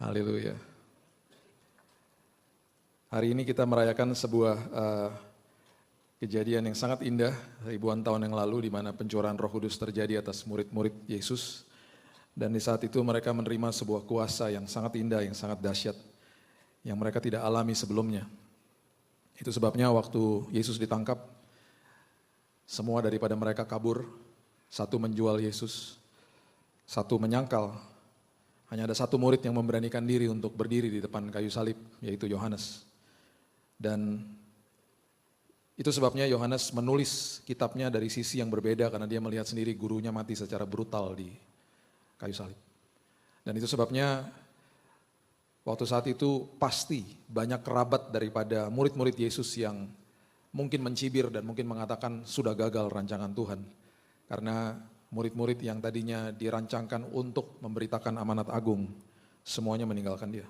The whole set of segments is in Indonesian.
Haleluya. Hari ini kita merayakan sebuah kejadian yang sangat indah ribuan tahun yang lalu di mana pencurahan Roh Kudus terjadi atas murid-murid Yesus. Dan di saat itu mereka menerima sebuah kuasa yang sangat indah, yang sangat dahsyat, yang mereka tidak alami sebelumnya. Itu sebabnya waktu Yesus ditangkap, semua daripada mereka kabur, satu menjual Yesus, satu menyangkal. Hanya ada satu murid yang memberanikan diri untuk berdiri di depan kayu salib, yaitu Yohanes. Dan itu sebabnya Yohanes menulis kitabnya dari sisi yang berbeda karena dia melihat sendiri gurunya mati secara brutal di kayu salib. Dan itu sebabnya waktu saat itu pasti banyak kerabat daripada murid-murid Yesus yang mungkin mencibir dan mungkin mengatakan sudah gagal rancangan Tuhan. Karena murid-murid yang tadinya dirancangkan untuk memberitakan amanat agung, semuanya meninggalkan dia.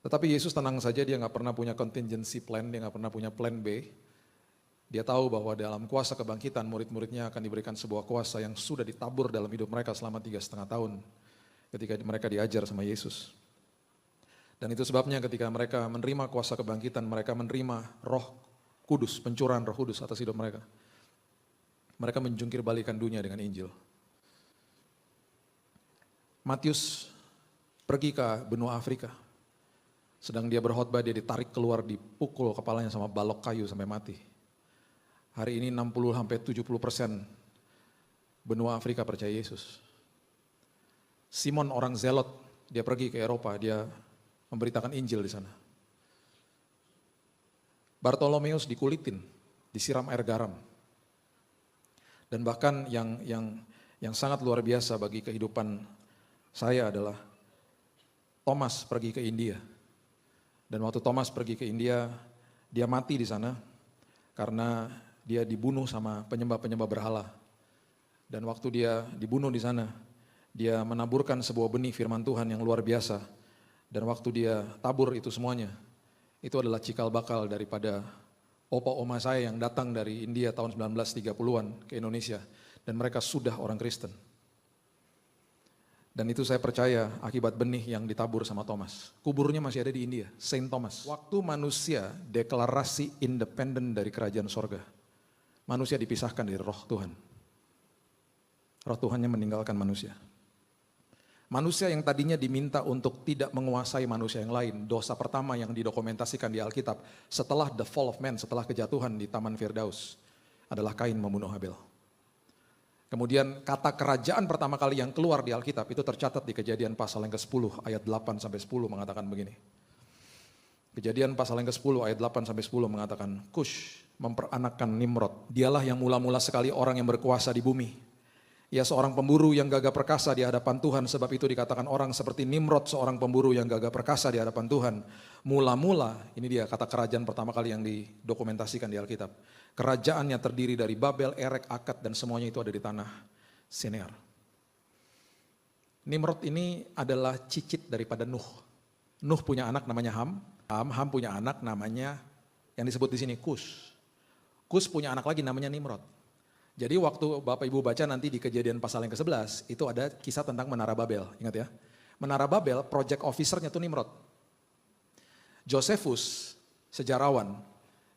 Tetapi Yesus tenang saja, dia gak pernah punya contingency plan, dia gak pernah punya plan B. Dia tahu bahwa dalam kuasa kebangkitan murid-muridnya akan diberikan sebuah kuasa yang sudah ditabur dalam hidup mereka selama 3,5 tahun ketika mereka diajar sama Yesus. Dan itu sebabnya ketika mereka menerima kuasa kebangkitan, mereka menerima Roh Kudus, pencurahan Roh Kudus atas hidup mereka. Mereka menjungkir balikan dunia dengan Injil. Matius pergi ke benua Afrika. Sedang dia berkhotbah, dia ditarik keluar, dipukul kepalanya sama balok kayu sampai mati. Hari ini 60-70% benua Afrika percaya Yesus. Simon orang Zelot, dia pergi ke Eropa, dia memberitakan Injil di sana. Bartolomeus dikulitin, disiram air garam. Dan bahkan yang sangat luar biasa bagi kehidupan saya adalah Thomas pergi ke India. Dan waktu Thomas pergi ke India, dia mati di sana karena dia dibunuh sama penyembah-penyembah berhala. Dan waktu dia dibunuh di sana, dia menaburkan sebuah benih firman Tuhan yang luar biasa. Dan waktu dia tabur itu semuanya, itu adalah cikal bakal daripada opa oma saya yang datang dari India tahun 1930-an ke Indonesia. Dan mereka sudah orang Kristen. Dan itu saya percaya akibat benih yang ditabur sama Thomas. Kuburnya masih ada di India, Saint Thomas. Waktu manusia deklarasi independen dari kerajaan sorga, manusia dipisahkan dari roh Tuhan. Roh Tuhannya meninggalkan manusia. Manusia yang tadinya diminta untuk tidak menguasai manusia yang lain, dosa pertama yang didokumentasikan di Alkitab setelah the fall of man, setelah kejatuhan di Taman Firdaus, adalah Kain membunuh Habel. Kemudian kata kerajaan pertama kali yang keluar di Alkitab itu tercatat di Kejadian pasal yang ke-10 ayat 8-10 mengatakan begini. Kejadian pasal yang ke-10 ayat 8-10 mengatakan, Kush memperanakkan Nimrod. Dialah yang mula-mula sekali orang yang berkuasa di bumi. Ia seorang pemburu yang gagah perkasa di hadapan Tuhan, sebab itu dikatakan orang seperti Nimrod, seorang pemburu yang gagah perkasa di hadapan Tuhan. Mula-mula, ini dia kata kerajaan pertama kali yang didokumentasikan di Alkitab. Kerajaannya terdiri dari Babel, Erek, Akkad, dan semuanya itu ada di tanah Sinear. Nimrod ini adalah cicit daripada Nuh. Nuh punya anak namanya Ham. Ham punya anak namanya yang disebut di sini Kus. Kus punya anak lagi namanya Nimrod. Jadi waktu Bapak Ibu baca nanti di Kejadian pasal yang ke-11, itu ada kisah tentang Menara Babel, ingat ya. Menara Babel, project officer-nya itu Nimrod. Josephus, sejarawan,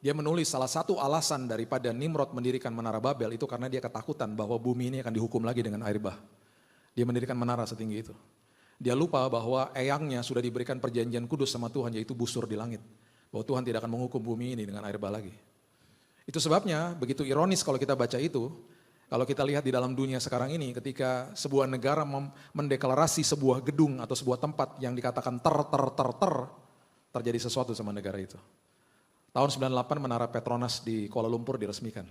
dia menulis salah satu alasan daripada Nimrod mendirikan Menara Babel itu karena dia ketakutan bahwa bumi ini akan dihukum lagi dengan air bah. Dia mendirikan menara setinggi itu. Dia lupa bahwa eyangnya sudah diberikan perjanjian kudus sama Tuhan, yaitu busur di langit. Bahwa Tuhan tidak akan menghukum bumi ini dengan air bah lagi. Itu sebabnya begitu ironis kalau kita baca itu, kalau kita lihat di dalam dunia sekarang ini ketika sebuah negara mendeklarasi sebuah gedung atau sebuah tempat yang dikatakan terjadi sesuatu sama negara itu. Tahun 98 Menara Petronas di Kuala Lumpur diresmikan.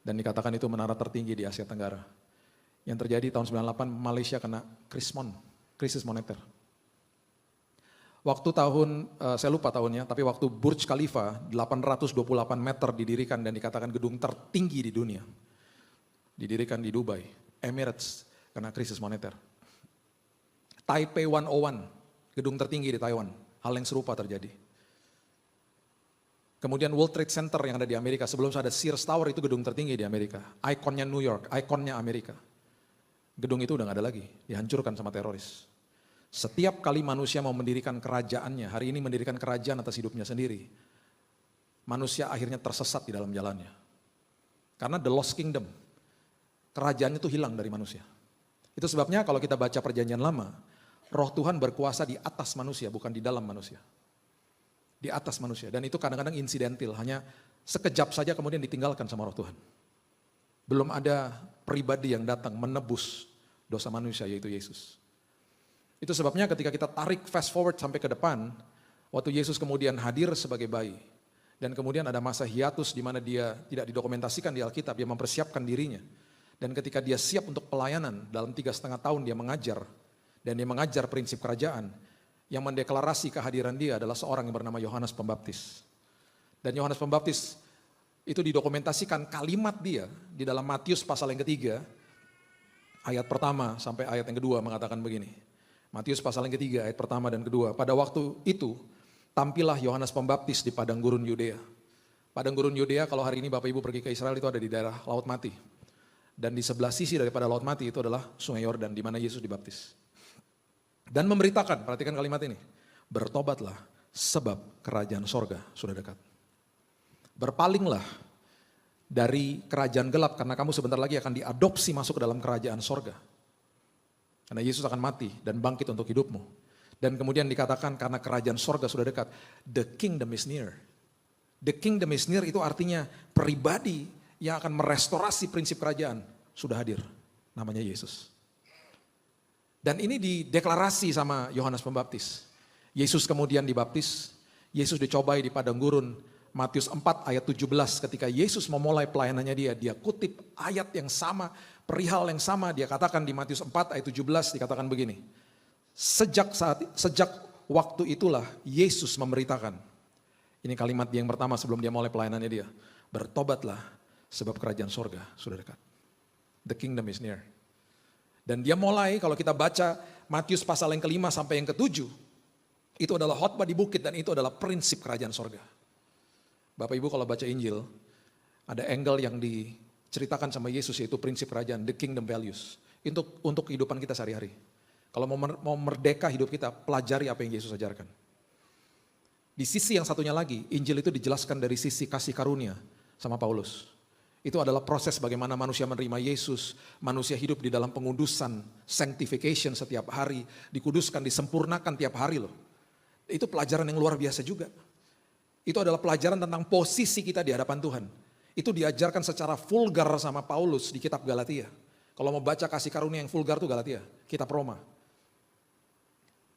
Dan dikatakan itu menara tertinggi di Asia Tenggara. Yang terjadi tahun 98 Malaysia kena krisis moneter. Waktu saya lupa tahunnya, tapi waktu Burj Khalifa 828 meter didirikan dan dikatakan gedung tertinggi di dunia. Didirikan di Dubai, Emirates, karena krisis moneter. Taipei 101, gedung tertinggi di Taiwan, hal yang serupa terjadi. Kemudian World Trade Center yang ada di Amerika, sebelum ada Sears Tower itu gedung tertinggi di Amerika. Ikonnya New York, ikonnya Amerika. Gedung itu udah gak ada lagi, dihancurkan sama teroris. Setiap kali manusia mau mendirikan kerajaannya, hari ini mendirikan kerajaan atas hidupnya sendiri, manusia akhirnya tersesat di dalam jalannya. Karena the lost kingdom, kerajaannya itu hilang dari manusia. Itu sebabnya kalau kita baca perjanjian lama, roh Tuhan berkuasa di atas manusia, bukan di dalam manusia. Di atas manusia, dan itu kadang-kadang insidental, hanya sekejap saja kemudian ditinggalkan sama roh Tuhan. Belum ada pribadi yang datang menebus dosa manusia, yaitu Yesus. Itu sebabnya ketika kita tarik fast forward sampai ke depan, waktu Yesus kemudian hadir sebagai bayi, dan kemudian ada masa hiatus di mana dia tidak didokumentasikan di Alkitab, dia mempersiapkan dirinya. Dan ketika dia siap untuk pelayanan, dalam 3,5 tahun dia mengajar, dan dia mengajar prinsip kerajaan, yang mendeklarasi kehadiran dia adalah seorang yang bernama Yohanes Pembaptis. Dan Yohanes Pembaptis itu didokumentasikan kalimat dia di dalam Matius pasal yang ketiga, ayat pertama sampai ayat yang kedua mengatakan begini. Matius pasal yang ketiga, ayat pertama dan kedua. Pada waktu itu, tampillah Yohanes Pembaptis di padang gurun Yudea. Padang gurun Yudea, kalau hari ini Bapak Ibu pergi ke Israel, itu ada di daerah Laut Mati. Dan di sebelah sisi daripada Laut Mati itu adalah Sungai Yordan, di mana Yesus dibaptis. Dan memberitakan, perhatikan kalimat ini, bertobatlah sebab kerajaan sorga sudah dekat. Berpalinglah dari kerajaan gelap, karena kamu sebentar lagi akan diadopsi masuk ke dalam kerajaan sorga. Karena Yesus akan mati dan bangkit untuk hidupmu. Dan kemudian dikatakan karena kerajaan sorga sudah dekat, the kingdom is near. The kingdom is near itu artinya pribadi yang akan merestorasi prinsip kerajaan sudah hadir. Namanya Yesus. Dan ini dideklarasi sama Yohanes Pembaptis. Yesus kemudian dibaptis, Yesus dicobai di padang gurun. Matius 4 ayat 17 ketika Yesus memulai pelayanannya dia kutip ayat yang sama, perihal yang sama, dia katakan di Matius 4 ayat 17 dikatakan begini. Sejak waktu itulah Yesus memberitakan. Ini kalimat dia yang pertama sebelum dia mulai pelayanannya dia. Bertobatlah sebab kerajaan sorga sudah dekat. The kingdom is near. Dan dia mulai, kalau kita baca Matius pasal yang ke-5 sampai yang ke-7, itu adalah khotbah di bukit dan itu adalah prinsip kerajaan sorga. Bapak Ibu kalau baca Injil, ada angle yang diceritakan sama Yesus yaitu prinsip kerajaan, the kingdom values. Untuk kehidupan kita sehari-hari. Kalau mau merdeka hidup kita, pelajari apa yang Yesus ajarkan. Di sisi yang satunya lagi, Injil itu dijelaskan dari sisi kasih karunia sama Paulus. Itu adalah proses bagaimana manusia menerima Yesus, manusia hidup di dalam pengudusan, sanctification setiap hari, dikuduskan, disempurnakan tiap hari loh. Itu pelajaran yang luar biasa juga. Itu adalah pelajaran tentang posisi kita di hadapan Tuhan. Itu diajarkan secara vulgar sama Paulus di kitab Galatia. Kalau mau baca kasih karunia yang vulgar itu Galatia, kitab Roma.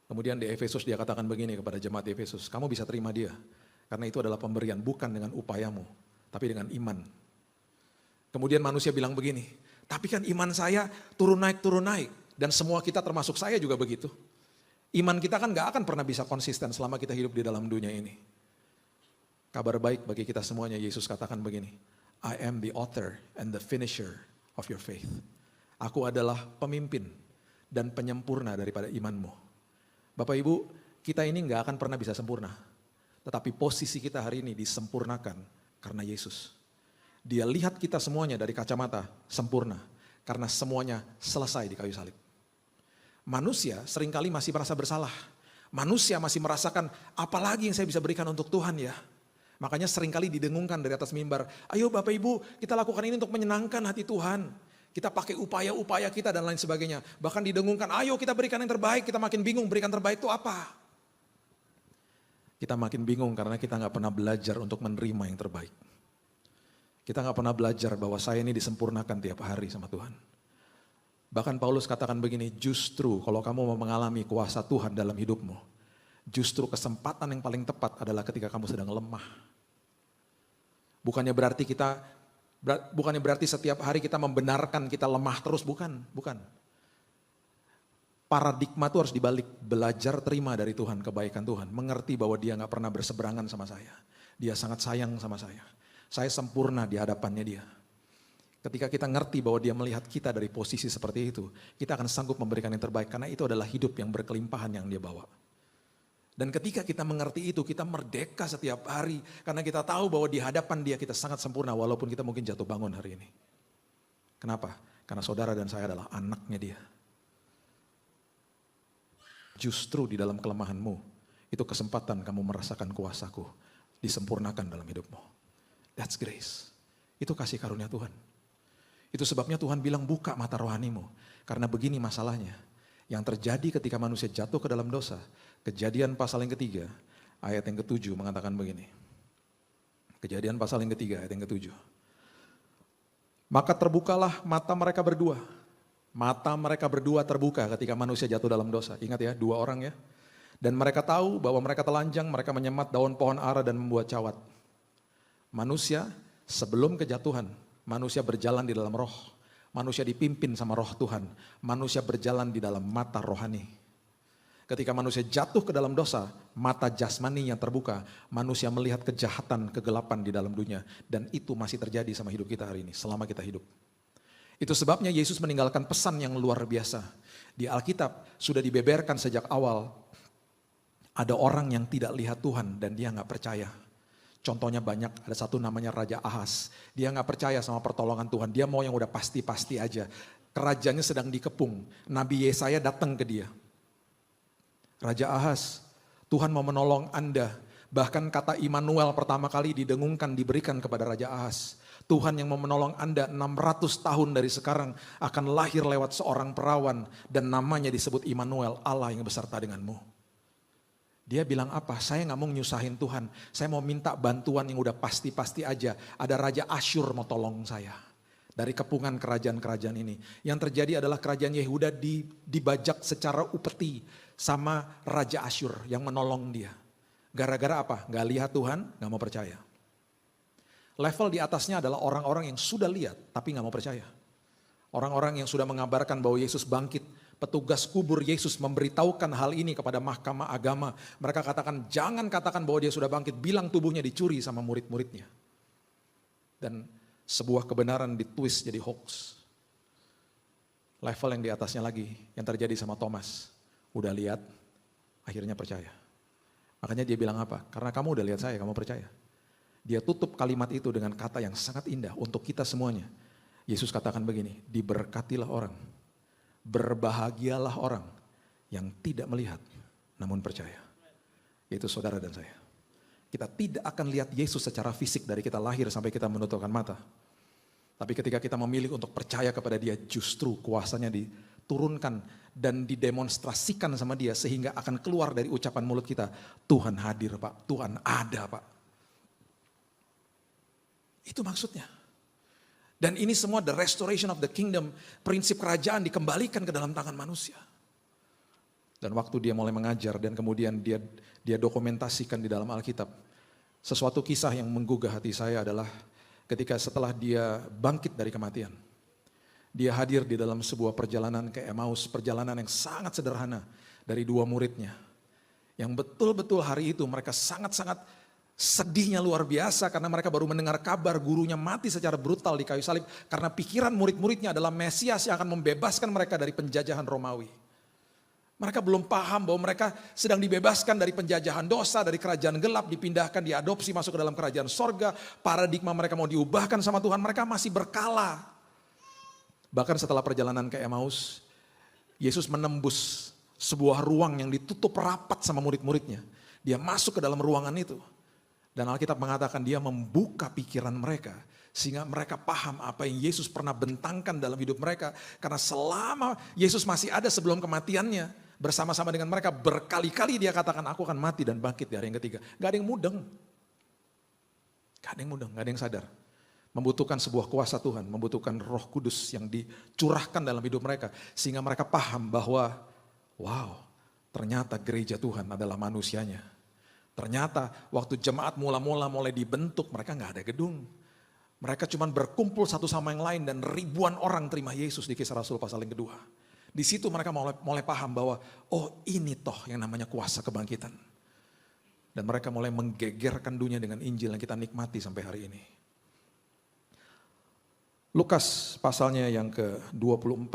Kemudian di Efesus dia katakan begini kepada jemaat di Efesus, kamu bisa terima dia. Karena itu adalah pemberian bukan dengan upayamu, tapi dengan iman. Kemudian manusia bilang begini, tapi kan iman saya turun naik. Dan semua kita termasuk saya juga begitu. Iman kita kan gak akan pernah bisa konsisten selama kita hidup di dalam dunia ini. Kabar baik bagi kita semuanya, Yesus katakan begini, I am the author and the finisher of your faith. Aku adalah pemimpin dan penyempurna daripada imanmu. Bapak Ibu, kita ini gak akan pernah bisa sempurna. Tetapi posisi kita hari ini disempurnakan karena Yesus. Dia lihat kita semuanya dari kacamata sempurna. Karena semuanya selesai di kayu salib. Manusia seringkali masih merasa bersalah. Manusia masih merasakan apalagi yang saya bisa berikan untuk Tuhan ya. Makanya seringkali didengungkan dari atas mimbar, ayo Bapak Ibu kita lakukan ini untuk menyenangkan hati Tuhan. Kita pakai upaya-upaya kita dan lain sebagainya. Bahkan didengungkan, ayo kita berikan yang terbaik, kita makin bingung berikan terbaik itu apa. Kita makin bingung karena kita gak pernah belajar untuk menerima yang terbaik. Kita gak pernah belajar bahwa saya ini disempurnakan tiap hari sama Tuhan. Bahkan Paulus katakan begini, justru kalau kamu mau mengalami kuasa Tuhan dalam hidupmu, justru kesempatan yang paling tepat adalah ketika kamu sedang lemah. Bukannya berarti setiap hari kita membenarkan kita lemah terus, bukan. Paradigma itu harus dibalik, belajar terima dari Tuhan kebaikan Tuhan, mengerti bahwa dia gak pernah berseberangan sama saya. Dia sangat sayang sama saya sempurna di hadapannya dia. Ketika kita ngerti bahwa dia melihat kita dari posisi seperti itu, kita akan sanggup memberikan yang terbaik karena itu adalah hidup yang berkelimpahan yang dia bawa. Dan ketika kita mengerti itu, kita merdeka setiap hari. Karena kita tahu bahwa di hadapan dia kita sangat sempurna walaupun kita mungkin jatuh bangun hari ini. Kenapa? Karena saudara dan saya adalah anaknya dia. Justru di dalam kelemahanmu, itu kesempatan kamu merasakan kuasaku disempurnakan dalam hidupmu. That's grace. Itu kasih karunia Tuhan. Itu sebabnya Tuhan bilang buka mata rohanimu. Karena begini masalahnya. Yang terjadi ketika manusia jatuh ke dalam dosa. Kejadian pasal yang ketiga, ayat yang ke-7 mengatakan begini. Kejadian pasal yang ketiga, ayat yang ke-7. Maka terbukalah mata mereka berdua. Mata mereka berdua terbuka ketika manusia jatuh dalam dosa. Ingat ya, 2 orang ya. Dan mereka tahu bahwa mereka telanjang, mereka menyemat daun pohon ara dan membuat cawat. Manusia sebelum kejatuhan, manusia berjalan di dalam roh. Manusia dipimpin sama roh Tuhan. Manusia berjalan di dalam mata rohani. Ketika manusia jatuh ke dalam dosa, mata jasmani yang terbuka, manusia melihat kejahatan, kegelapan di dalam dunia. Dan itu masih terjadi sama hidup kita hari ini, selama kita hidup. Itu sebabnya Yesus meninggalkan pesan yang luar biasa. Di Alkitab sudah dibeberkan sejak awal, ada orang yang tidak lihat Tuhan dan dia gak percaya. Contohnya banyak, ada satu namanya Raja Ahaz. Dia gak percaya sama pertolongan Tuhan, dia mau yang udah pasti-pasti aja. Kerajaannya sedang dikepung, Nabi Yesaya datang ke dia. Raja Ahaz, Tuhan mau menolong Anda. Bahkan kata Immanuel pertama kali didengungkan, diberikan kepada Raja Ahaz. Tuhan yang mau menolong Anda 600 tahun dari sekarang akan lahir lewat seorang perawan. Dan namanya disebut Immanuel, Allah yang beserta denganmu. Dia bilang apa? Saya gak mau nyusahin Tuhan. Saya mau minta bantuan yang udah pasti-pasti aja. Ada Raja Asyur mau tolong saya. Dari kepungan kerajaan-kerajaan ini. Yang terjadi adalah kerajaan Yehuda dibajak secara upeti sama Raja Asyur yang menolong dia. Gara-gara apa? Gak lihat Tuhan, gak mau percaya. Level di atasnya adalah orang-orang yang sudah lihat tapi gak mau percaya. Orang-orang yang sudah mengabarkan bahwa Yesus bangkit. Petugas kubur Yesus memberitahukan hal ini kepada mahkamah agama. Mereka katakan, jangan katakan bahwa dia sudah bangkit. Bilang tubuhnya dicuri sama murid-muridnya. Dan sebuah kebenaran ditwist jadi hoax. Level yang di atasnya lagi, yang terjadi sama Thomas. Udah lihat, akhirnya percaya. Makanya dia bilang apa? Karena kamu udah lihat saya, kamu percaya. Dia tutup kalimat itu dengan kata yang sangat indah untuk kita semuanya. Yesus katakan begini, diberkatilah orang, berbahagialah orang yang tidak melihat namun percaya. Yaitu saudara dan saya. Kita tidak akan lihat Yesus secara fisik dari kita lahir sampai kita menutupkan mata. Tapi ketika kita memilih untuk percaya kepada dia, justru kuasanya diturunkan dan didemonstrasikan sama dia sehingga akan keluar dari ucapan mulut kita, Tuhan hadir Pak, Tuhan ada Pak. Itu maksudnya. Dan ini semua the restoration of the kingdom, prinsip kerajaan dikembalikan ke dalam tangan manusia. Dan waktu dia mulai mengajar dan kemudian dia dokumentasikan di dalam Alkitab. Sesuatu kisah yang menggugah hati saya adalah ketika setelah dia bangkit dari kematian. Dia hadir di dalam sebuah perjalanan ke Emmaus, perjalanan yang sangat sederhana dari 2 muridnya. Yang betul-betul hari itu mereka sangat-sangat sedihnya luar biasa karena mereka baru mendengar kabar gurunya mati secara brutal di kayu salib. Karena pikiran murid-muridnya adalah Mesias yang akan membebaskan mereka dari penjajahan Romawi. Mereka belum paham bahwa mereka sedang dibebaskan dari penjajahan dosa, dari kerajaan gelap, dipindahkan, diadopsi masuk ke dalam kerajaan sorga. Paradigma mereka mau diubahkan sama Tuhan, mereka masih berkala. Bahkan setelah perjalanan ke Emmaus, Yesus menembus sebuah ruang yang ditutup rapat sama murid-muridnya. Dia masuk ke dalam ruangan itu. Dan Alkitab mengatakan dia membuka pikiran mereka. Sehingga mereka paham apa yang Yesus pernah bentangkan dalam hidup mereka. Karena selama Yesus masih ada sebelum kematiannya, bersama-sama dengan mereka berkali-kali dia katakan aku akan mati dan bangkit di hari yang ketiga. Gak ada yang mudeng. Gak ada yang mudeng, gak ada yang sadar. Membutuhkan sebuah kuasa Tuhan, membutuhkan Roh Kudus yang dicurahkan dalam hidup mereka. Sehingga mereka paham bahwa wow, ternyata gereja Tuhan adalah manusianya. Ternyata waktu jemaat mula-mula mulai dibentuk, mereka gak ada gedung. Mereka cuma berkumpul satu sama yang lain dan ribuan orang terima Yesus di Kisah Rasul pasal yang kedua. Di situ mereka mulai paham bahwa oh ini toh yang namanya kuasa kebangkitan. Dan mereka mulai menggegerkan dunia dengan Injil yang kita nikmati sampai hari ini. Lukas pasalnya yang ke-24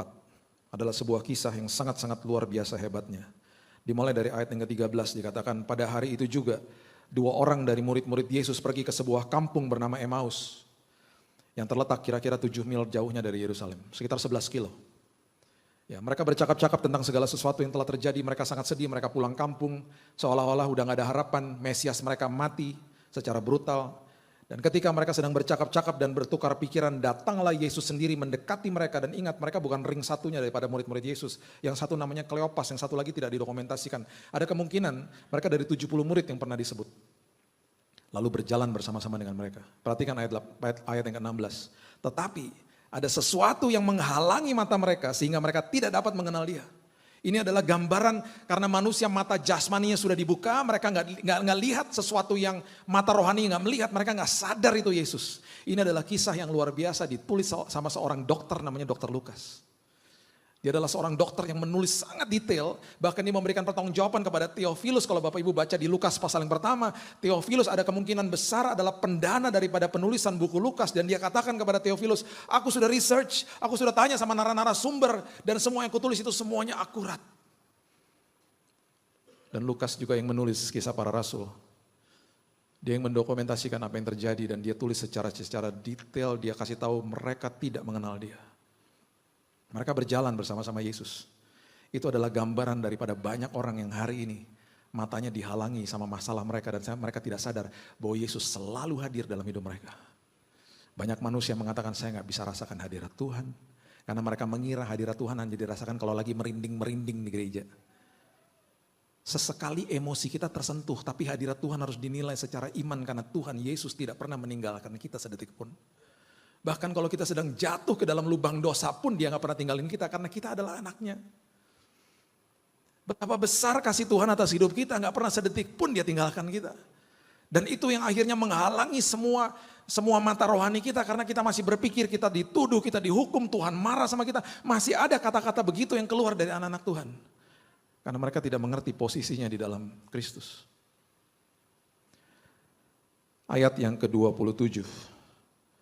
adalah sebuah kisah yang sangat-sangat luar biasa hebatnya. Dimulai dari ayat yang ke-13 dikatakan pada hari itu juga 2 orang dari murid-murid Yesus pergi ke sebuah kampung bernama Emmaus. Yang terletak kira-kira 7 mil jauhnya dari Yerusalem, sekitar 11 kilo. Ya, mereka bercakap-cakap tentang segala sesuatu yang telah terjadi, mereka sangat sedih, mereka pulang kampung, seolah-olah udah gak ada harapan, Mesias mereka mati secara brutal. Dan ketika mereka sedang bercakap-cakap dan bertukar pikiran, datanglah Yesus sendiri mendekati mereka. Dan ingat, mereka bukan ring satunya daripada murid-murid Yesus. Yang satu namanya Kleopas, yang satu lagi tidak didokumentasikan. Ada kemungkinan mereka dari 70 murid yang pernah disebut. Lalu berjalan bersama-sama dengan mereka. Perhatikan ayat yang ke-16. Tetapi ada sesuatu yang menghalangi mata mereka sehingga mereka tidak dapat mengenal dia. Ini adalah gambaran karena manusia mata jasmaninya sudah dibuka, mereka nggak lihat sesuatu yang mata rohani nggak melihat, mereka nggak sadar itu Yesus. Ini adalah kisah yang luar biasa ditulis sama seorang dokter namanya Dokter Lukas. Dia adalah seorang dokter yang menulis sangat detail, bahkan dia memberikan pertanggungjawaban kepada Theophilus. Kalau Bapak Ibu baca di Lukas pasal yang pertama, Theophilus ada kemungkinan besar adalah pendana daripada penulisan buku Lukas. Dan dia katakan kepada Theophilus, aku sudah research, aku sudah tanya sama narasumber, dan semua yang kutulis itu semuanya akurat. Dan Lukas juga yang menulis kisah para rasul. Dia yang mendokumentasikan apa yang terjadi dan dia tulis secara detail, dia kasih tahu mereka tidak mengenal dia. Mereka berjalan bersama-sama Yesus. Itu adalah gambaran daripada banyak orang yang hari ini matanya dihalangi sama masalah mereka dan mereka tidak sadar bahwa Yesus selalu hadir dalam hidup mereka. Banyak manusia mengatakan saya gak bisa rasakan hadirat Tuhan. Karena mereka mengira hadirat Tuhan hanya dirasakan kalau lagi merinding-merinding di gereja. Sesekali emosi kita tersentuh, tapi hadirat Tuhan harus dinilai secara iman karena Tuhan Yesus tidak pernah meninggalkan kita sedetik pun. Bahkan kalau kita sedang jatuh ke dalam lubang dosa pun dia gak pernah tinggalin kita karena kita adalah anaknya. Betapa besar kasih Tuhan atas hidup kita, gak pernah sedetik pun dia tinggalkan kita. Dan itu yang akhirnya menghalangi semua mata rohani kita karena kita masih berpikir kita dituduh, kita dihukum, Tuhan marah sama kita. Masih ada kata-kata begitu yang keluar dari anak-anak Tuhan. Karena mereka tidak mengerti posisinya di dalam Kristus. Ayat yang ke-27.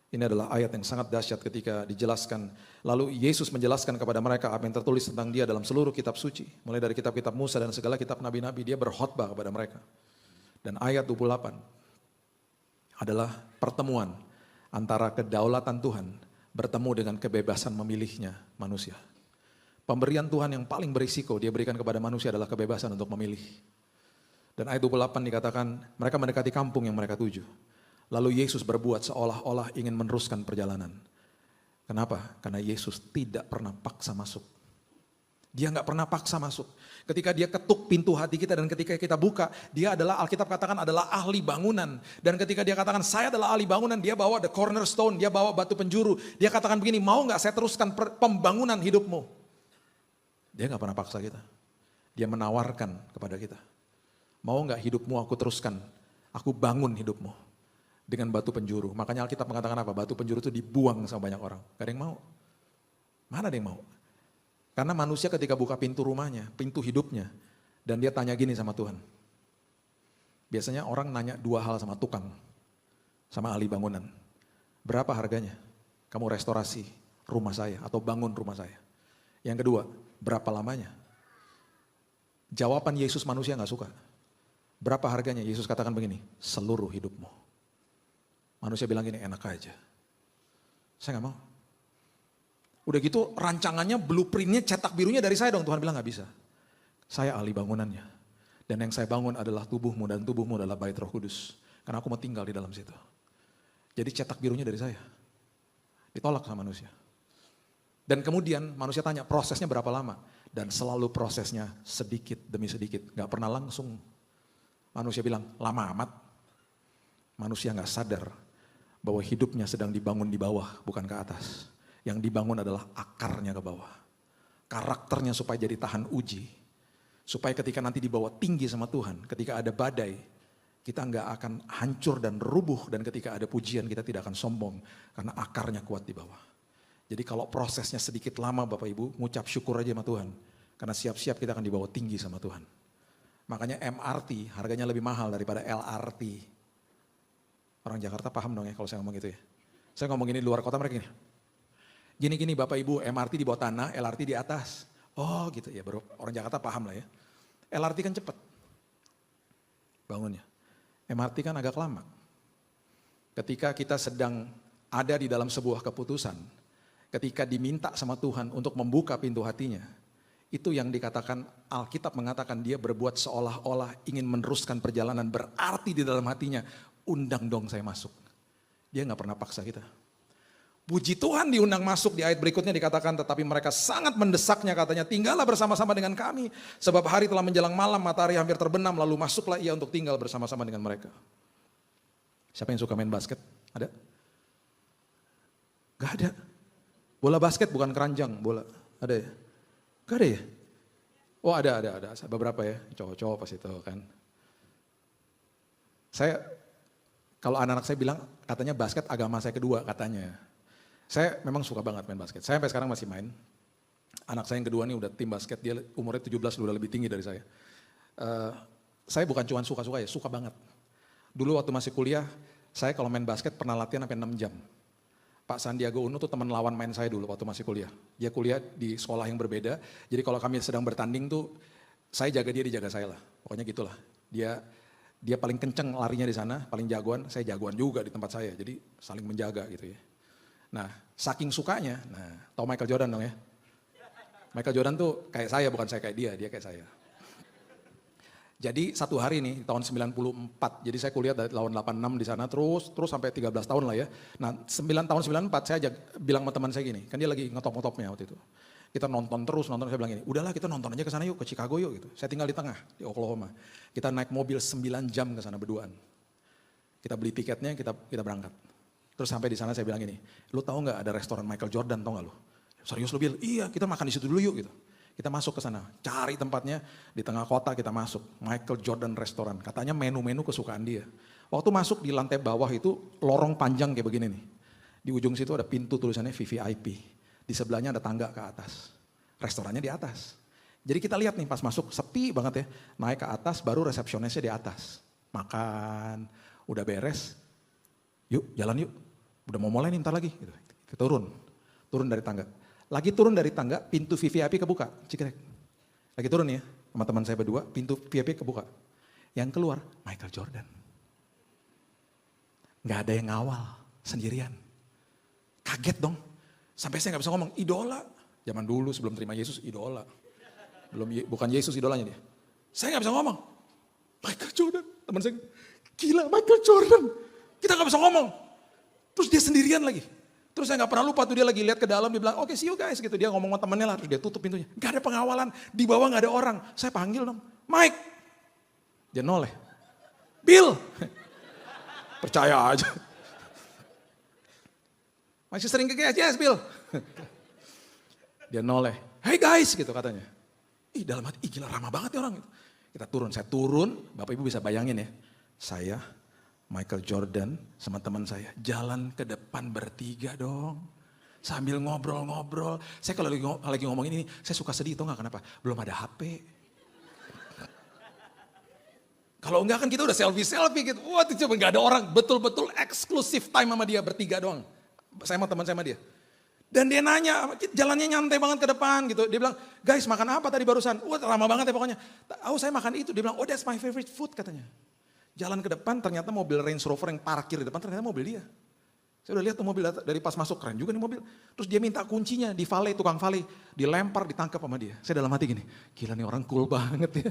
Ini adalah ayat yang sangat dahsyat ketika dijelaskan. Lalu Yesus menjelaskan kepada mereka apa yang tertulis tentang dia dalam seluruh kitab suci. Mulai dari kitab-kitab Musa dan segala kitab nabi-nabi, dia berkhotbah kepada mereka. Dan ayat 28 adalah pertemuan antara kedaulatan Tuhan bertemu dengan kebebasan memilihnya manusia. Pemberian Tuhan yang paling berisiko dia berikan kepada manusia adalah kebebasan untuk memilih. Dan ayat 28 dikatakan mereka mendekati kampung yang mereka tuju. Lalu Yesus berbuat seolah-olah ingin meneruskan perjalanan. Kenapa? Karena Yesus tidak pernah paksa masuk. Dia nggak pernah paksa masuk. Ketika dia ketuk pintu hati kita dan ketika kita buka, dia adalah, Alkitab katakan adalah ahli bangunan. Dan ketika dia katakan saya adalah ahli bangunan, dia bawa the cornerstone, dia bawa batu penjuru. Dia katakan begini, mau nggak saya teruskan pembangunan hidupmu? Dia nggak pernah paksa kita. Dia menawarkan kepada kita. Mau nggak hidupmu aku teruskan? Aku bangun hidupmu. Dengan batu penjuru. Makanya Alkitab mengatakan apa? Batu penjuru itu dibuang sama banyak orang. Gak ada yang mau. Mana ada yang mau? Karena manusia ketika buka pintu rumahnya, pintu hidupnya. Dan dia tanya gini sama Tuhan. Biasanya orang nanya dua hal sama tukang. Sama ahli bangunan. Berapa harganya? Kamu restorasi rumah saya atau bangun rumah saya. Yang kedua, berapa lamanya? Jawaban Yesus manusia gak suka. Berapa harganya? Yesus katakan begini, seluruh hidupmu. Manusia bilang gini, enak aja. Saya gak mau. Udah gitu rancangannya, blueprintnya, cetak birunya dari saya dong. Tuhan bilang gak bisa. Saya ahli bangunannya. Dan yang saya bangun adalah tubuhmu dan tubuhmu adalah bait Roh Kudus. Karena aku mau tinggal di dalam situ. Jadi cetak birunya dari saya. Ditolak sama manusia. Dan kemudian manusia tanya prosesnya berapa lama. Dan selalu prosesnya sedikit demi sedikit. Gak pernah langsung. Manusia bilang lama amat. Manusia gak sadar bahwa hidupnya sedang dibangun di bawah, bukan ke atas. Yang dibangun adalah akarnya ke bawah. Karakternya supaya jadi tahan uji. Supaya ketika nanti dibawa tinggi sama Tuhan, ketika ada badai, kita nggak akan hancur dan rubuh. Dan ketika ada pujian, kita tidak akan sombong. Karena akarnya kuat di bawah. Jadi kalau prosesnya sedikit lama Bapak Ibu, ngucap syukur aja sama Tuhan. Karena siap-siap kita akan dibawa tinggi sama Tuhan. Makanya MRT harganya lebih mahal daripada LRT. Orang Jakarta paham dong ya kalau saya ngomong gitu ya. Saya ngomong ini di luar kota mereka gini. Gini-gini Bapak Ibu, MRT di bawah tanah, LRT di atas. Oh gitu ya, baru orang Jakarta paham lah ya. LRT kan cepat bangunnya. MRT kan agak lama. Ketika kita sedang ada di dalam sebuah keputusan, ketika diminta sama Tuhan untuk membuka pintu hatinya, Itu yang dikatakan, Alkitab mengatakan dia berbuat seolah-olah ingin meneruskan perjalanan, berarti di dalam hatinya, undang dong saya masuk. Dia gak pernah paksa kita. Puji Tuhan diundang masuk, di ayat berikutnya dikatakan, tetapi mereka sangat mendesaknya katanya, tinggallah bersama-sama dengan kami. Sebab hari telah menjelang malam, matahari hampir terbenam, lalu masuklah ia untuk tinggal bersama-sama dengan mereka. Siapa yang suka main basket? Ada? Gak ada. Bola basket bukan keranjang, bola. Ada ya? Gak ada ya? Oh ada. Beberapa ya, cowok-cowok pas itu kan. Kalau anak-anak saya bilang, katanya basket agama saya kedua katanya. Saya memang suka banget main basket. Saya sampai sekarang masih main. Anak saya yang kedua nih udah tim basket, dia umurnya 17, udah lebih tinggi dari saya. Saya bukan cuma suka-suka ya, suka banget. Dulu waktu masih kuliah, saya kalau main basket pernah latihan sampai 6 jam. Pak Sandiaga Uno tuh teman lawan main saya dulu waktu masih kuliah. Dia kuliah di sekolah yang berbeda, jadi kalau kami sedang bertanding tuh, saya jaga dia, dia jaga saya lah. Pokoknya gitulah. Dia paling kenceng larinya di sana, paling jagoan, saya jagoan juga di tempat saya. Jadi saling menjaga gitu ya. Nah, saking sukanya, tau Michael Jordan dong ya? Michael Jordan tuh kayak saya, bukan saya kayak dia kayak saya. Jadi satu hari nih, tahun 94, jadi saya kuliah dari tahun 86 di sana, terus sampai 13 tahun lah ya. Nah, tahun 94 saya bilang sama teman saya gini, kan dia lagi ngetop-ngetopnya waktu itu. Kita nonton, saya bilang gini, udahlah kita nonton aja ke sana yuk, ke Chicago yuk gitu. Saya tinggal di tengah, di Oklahoma. Kita naik mobil 9 jam ke sana berduaan. Kita beli tiketnya, kita berangkat. Terus sampai di sana saya bilang gini, lu tahu nggak ada restoran Michael Jordan, tahu nggak lu? Serius lu Bill? Iya, kita makan di situ dulu yuk gitu. Kita masuk ke sana, cari tempatnya di tengah kota kita masuk, Michael Jordan restoran. Katanya menu-menu kesukaan dia. Waktu masuk di lantai bawah itu lorong panjang kayak begini nih. Di ujung situ ada pintu tulisannya VVIP. Di sebelahnya ada tangga ke atas. Restorannya di atas. Jadi kita lihat nih pas masuk sepi banget ya. Naik ke atas baru resepsionisnya di atas. Makan, udah beres. Yuk jalan yuk. Udah mau mulai nih ntar lagi. Gitu. Kita turun dari tangga. Lagi turun dari tangga, pintu VVIP kebuka. Cikrek. Lagi turun ya, sama teman saya berdua, pintu VIP kebuka. Yang keluar, Michael Jordan. Gak ada yang ngawal, sendirian. Kaget dong. Sampai saya gak bisa ngomong, idola. Zaman dulu sebelum terima Yesus, idola. Bukan Yesus idolanya dia. Saya gak bisa ngomong. Michael Jordan, teman saya, gila Michael Jordan. Kita gak bisa ngomong. Terus dia sendirian lagi. Terus saya gak pernah lupa tuh dia lagi lihat ke dalam, dia bilang, oke see you guys gitu. Dia ngomong sama temennya lah, terus dia tutup pintunya. Gak ada pengawalan, di bawah gak ada orang. Saya panggil dong, Mike. Dia noleh. Bill. Percaya aja. Masih sering ke GS, yes Bill. Dia noleh, hey guys gitu katanya. Ih dalam hati, ih gila ramah banget ya orang. Kita turun, saya turun, Bapak Ibu bisa bayangin ya. Saya, Michael Jordan sama teman saya jalan ke depan bertiga dong. Sambil ngobrol-ngobrol. Saya kalau lagi ngomongin ini, saya suka sedih tau gak kenapa? Belum ada HP. Kalau enggak kan kita udah selfie gitu. Wah itu coba gak ada orang. Betul-betul eksklusif time sama dia bertiga doang. Saya sama teman saya sama dia. Dan dia nanya, jalannya nyantai banget ke depan gitu. Dia bilang, guys makan apa tadi barusan? Wah lama banget ya pokoknya. Oh saya makan itu. Dia bilang, oh that's my favorite food katanya. Jalan ke depan ternyata mobil Range Rover yang parkir di depan ternyata mobil dia. Saya udah lihat tuh mobil dari pas masuk, keren juga nih mobil. Terus dia minta kuncinya di valet, tukang valet. Dilempar, ditangkap sama dia. Saya dalam hati gini, gila nih orang cool banget ya.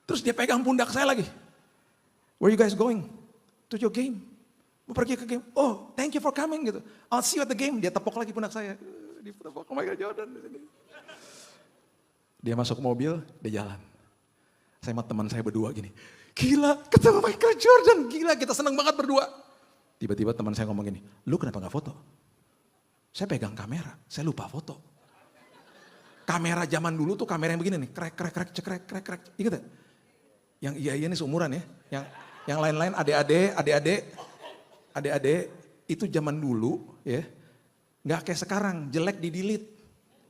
Terus dia pegang pundak saya lagi. Where you guys going? To your game. Mau pergi ke game. Oh thank you for coming gitu. I'll see you at the game. Dia tepok lagi pundak saya. Ditepok ke Michael Jordan. Dia masuk ke mobil, dia jalan. Saya sama teman saya berdua gini. Gila ketemu Michael Jordan. Gila kita senang banget berdua. Tiba-tiba teman saya ngomong gini, lu kenapa gak foto? Saya pegang kamera, saya lupa foto. Kamera zaman dulu tuh kamera yang begini nih, krek. Ingat gak? Yang iya nih seumuran ya. Yang lain-lain adik-adik itu zaman dulu ya. Gak kayak sekarang, jelek di-delete.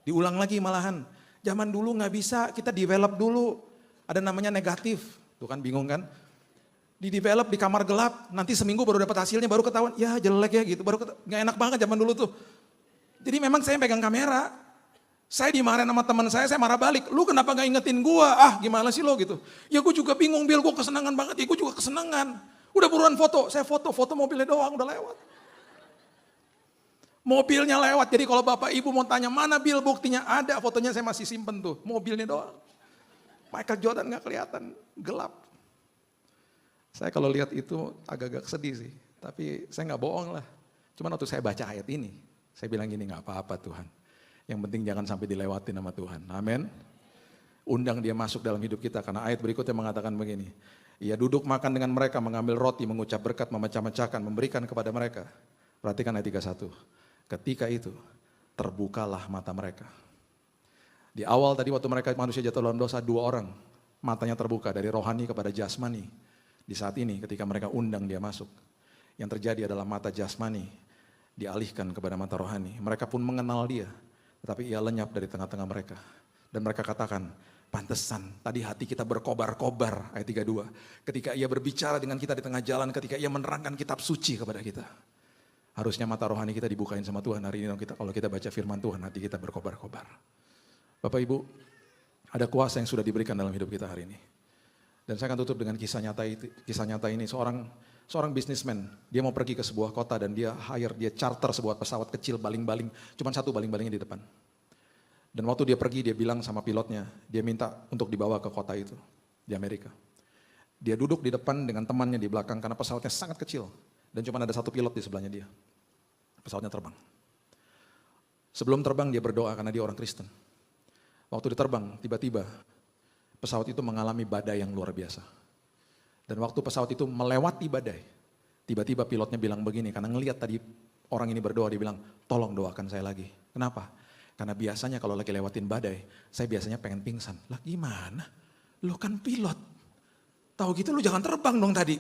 Diulang lagi malahan. Zaman dulu gak bisa, kita develop dulu. Ada namanya negatif, tuh kan bingung kan? Di-develop di kamar gelap, nanti seminggu baru dapat hasilnya, baru ketahuan, ya jelek ya gitu, gak enak banget zaman dulu tuh. Jadi memang saya pegang kamera, saya dimarahin sama teman saya marah balik, lu kenapa gak ingetin gua, gimana sih lo gitu. Ya gua juga bingung Bill, gua kesenangan banget, ya gua juga kesenangan. Udah buruan foto, saya foto mobilnya doang, udah lewat. Mobilnya lewat, jadi kalau Bapak Ibu mau tanya mana bil buktinya, ada fotonya saya masih simpen tuh, mobilnya doang. Michael Jordan gak kelihatan, gelap. Saya kalau lihat itu agak-agak sedih sih, tapi saya gak bohong lah. Cuman waktu saya baca ayat ini, saya bilang gini, gak apa-apa Tuhan. Yang penting jangan sampai dilewatin sama Tuhan, amin. Undang dia masuk dalam hidup kita, karena ayat berikutnya mengatakan begini. Ia duduk makan dengan mereka, mengambil roti, mengucap berkat, memecah-mecahkan, memberikan kepada mereka. Perhatikan ayat 31. Ketika itu terbukalah mata mereka. Di awal tadi waktu mereka manusia jatuh dalam dosa, 2 orang matanya terbuka dari rohani kepada jasmani. Di saat ini ketika mereka undang dia masuk, yang terjadi adalah mata jasmani dialihkan kepada mata rohani. Mereka pun mengenal dia, tetapi ia lenyap dari tengah-tengah mereka. Dan mereka katakan, pantesan tadi hati kita berkobar-kobar, ayat 32. Ketika ia berbicara dengan kita di tengah jalan, ketika ia menerangkan kitab suci kepada kita. Harusnya mata rohani kita dibukain sama Tuhan hari ini kalau kita baca firman Tuhan, hati kita berkobar-kobar. Bapak Ibu, ada kuasa yang sudah diberikan dalam hidup kita hari ini. Dan saya akan tutup dengan kisah nyata ini. Seorang bisnismen, dia mau pergi ke sebuah kota dan dia charter sebuah pesawat kecil baling-baling, cuma satu baling-balingnya di depan. Dan waktu dia pergi, dia bilang sama pilotnya, dia minta untuk dibawa ke kota itu di Amerika. Dia duduk di depan dengan temannya di belakang karena pesawatnya sangat kecil. Dan cuma ada satu pilot di sebelahnya dia. Pesawatnya terbang. Sebelum terbang dia berdoa karena dia orang Kristen. Waktu diterbang, tiba-tiba pesawat itu mengalami badai yang luar biasa. Dan waktu pesawat itu melewati badai, tiba-tiba pilotnya bilang begini, karena ngelihat tadi orang ini berdoa, dia bilang, tolong doakan saya lagi. Kenapa? Karena biasanya kalau lagi lewatin badai, saya biasanya pengen pingsan. Lah gimana? Lu kan pilot. Tahu gitu lu jangan terbang dong tadi.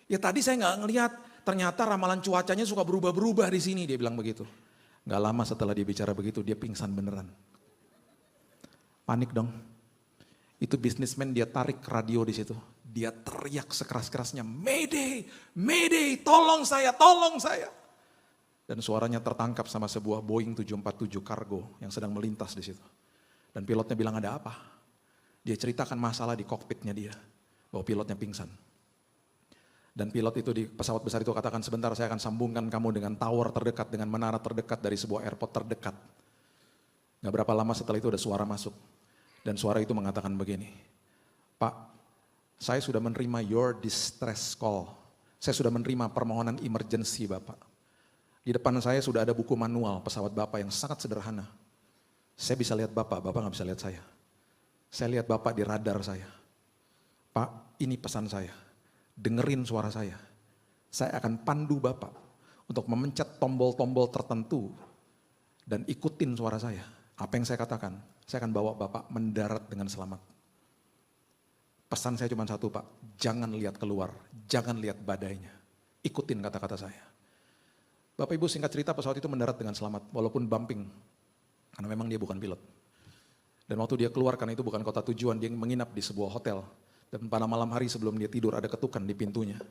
Ya tadi saya nggak ngelihat, ternyata ramalan cuacanya suka berubah-berubah di sini, dia bilang begitu. Nggak lama setelah dia bicara begitu, dia pingsan beneran. Panik dong. Itu bisnismen dia tarik radio di situ. Dia teriak sekeras-kerasnya, Mayday, Mayday, tolong saya, tolong saya. Dan suaranya tertangkap sama sebuah Boeing 747 kargo yang sedang melintas di situ. Dan pilotnya bilang ada apa? Dia ceritakan masalah di kokpitnya dia, bahwa pilotnya pingsan. Dan pilot itu di pesawat besar itu katakan, sebentar saya akan sambungkan kamu dengan tower terdekat, dengan menara terdekat dari sebuah airport terdekat. Gak berapa lama setelah itu ada suara masuk. Dan suara itu mengatakan begini, Pak, saya sudah menerima your distress call. Saya sudah menerima permohonan emergency Bapak. Di depan saya sudah ada buku manual pesawat Bapak yang sangat sederhana. Saya bisa lihat Bapak, Bapak gak bisa lihat saya. Saya lihat Bapak di radar saya. Pak, ini pesan saya. Dengerin suara saya akan pandu Bapak untuk memencet tombol-tombol tertentu dan ikutin suara saya. Apa yang saya katakan, saya akan bawa Bapak mendarat dengan selamat. Pesan saya cuma satu Pak, jangan lihat keluar, jangan lihat badainya, ikutin kata-kata saya. Bapak Ibu singkat cerita pesawat itu mendarat dengan selamat, walaupun bumping, karena memang dia bukan pilot. Dan waktu dia keluar, karena itu bukan kota tujuan, dia menginap di sebuah hotel. Dan pada malam hari sebelum dia tidur ada ketukan di pintunya.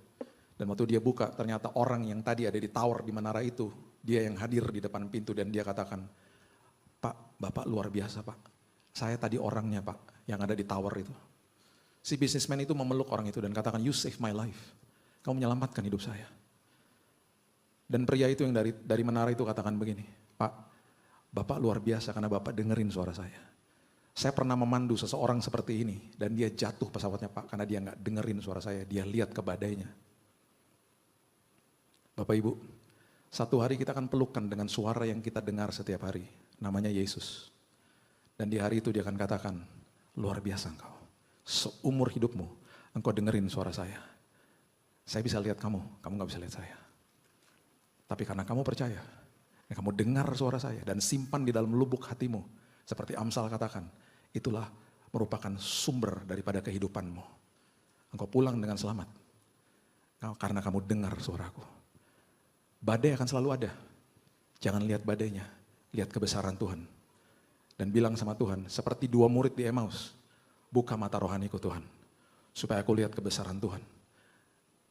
Dan waktu dia buka ternyata orang yang tadi ada di tower di menara itu, dia yang hadir di depan pintu dan dia katakan, Pak, Bapak luar biasa Pak. Saya tadi orangnya Pak yang ada di tower itu. Si bisnismen itu memeluk orang itu dan katakan, you save my life. Kamu menyelamatkan hidup saya. Dan pria itu yang dari menara itu katakan begini, Pak, Bapak luar biasa karena Bapak dengerin suara saya. Saya pernah memandu seseorang seperti ini dan dia jatuh pesawatnya Pak karena dia nggak dengerin suara saya, dia lihat ke badainya. Bapak Ibu, satu hari kita akan pelukan dengan suara yang kita dengar setiap hari, namanya Yesus. Dan di hari itu dia akan katakan, luar biasa engkau, seumur hidupmu engkau dengerin suara saya. Saya bisa lihat kamu nggak bisa lihat saya. Tapi karena kamu percaya, kamu dengar suara saya dan simpan di dalam lubuk hatimu, seperti Amsal katakan, itulah merupakan sumber daripada kehidupanmu. Engkau pulang dengan selamat. Karena kamu dengar suaraku. Badai akan selalu ada. Jangan lihat badainya, lihat kebesaran Tuhan. Dan bilang sama Tuhan, seperti 2 murid di Emmaus, buka mata rohaniku Tuhan, supaya aku lihat kebesaran Tuhan.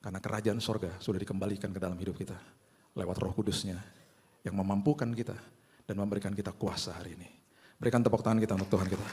Karena kerajaan sorga sudah dikembalikan ke dalam hidup kita, lewat Roh Kudusnya, yang memampukan kita dan memberikan kita kuasa hari ini. Berikan tepuk tangan kita untuk Tuhan kita.